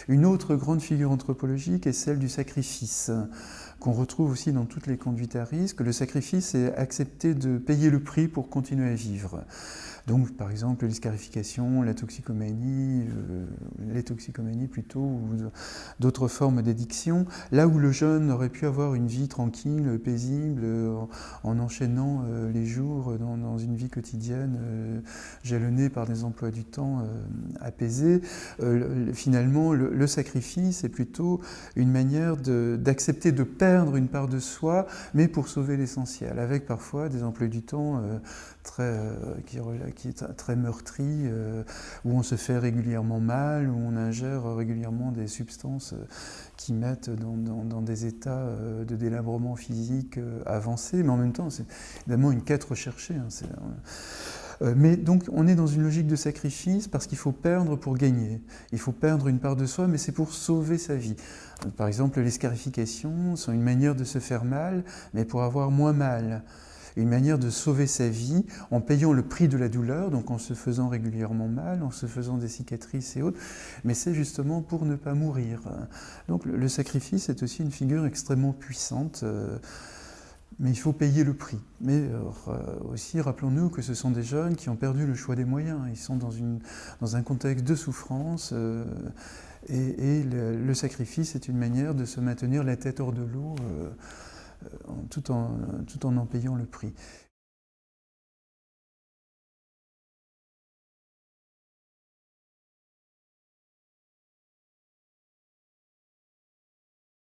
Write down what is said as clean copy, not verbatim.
Une autre grande figure anthropologique est celle du sacrifice, qu'on retrouve aussi dans toutes les conduites à risque. Le sacrifice, c'est accepter de payer le prix pour continuer à vivre. Donc, par exemple, les scarifications, la toxicomanie, les toxicomanies plutôt, ou d'autres formes d'addiction, là où le jeune aurait pu avoir une vie tranquille, paisible, en enchaînant les jours dans une vie quotidienne jalonnée par des emplois du temps apaisés, finalement, le sacrifice est plutôt une manière d'accepter de perdre une part de soi, mais pour sauver l'essentiel, avec parfois des emplois du temps qui est très meurtri, où on se fait régulièrement mal, où on ingère régulièrement des substances qui mettent dans des états de délabrement physique avancés, mais en même temps c'est évidemment une quête recherchée. Mais donc on est dans une logique de sacrifice parce qu'il faut perdre pour gagner. Il faut perdre une part de soi, mais c'est pour sauver sa vie. Par exemple, les scarifications sont une manière de se faire mal, mais pour avoir moins mal. Une manière de sauver sa vie en payant le prix de la douleur, donc en se faisant régulièrement mal, en se faisant des cicatrices et autres, mais c'est justement pour ne pas mourir. Donc le sacrifice est aussi une figure extrêmement puissante, mais il faut payer le prix. Mais aussi, rappelons-nous que ce sont des jeunes qui ont perdu le choix des moyens. Ils sont dans un contexte de souffrance, et le sacrifice est une manière de se maintenir la tête hors de l'eau, tout en payant le prix.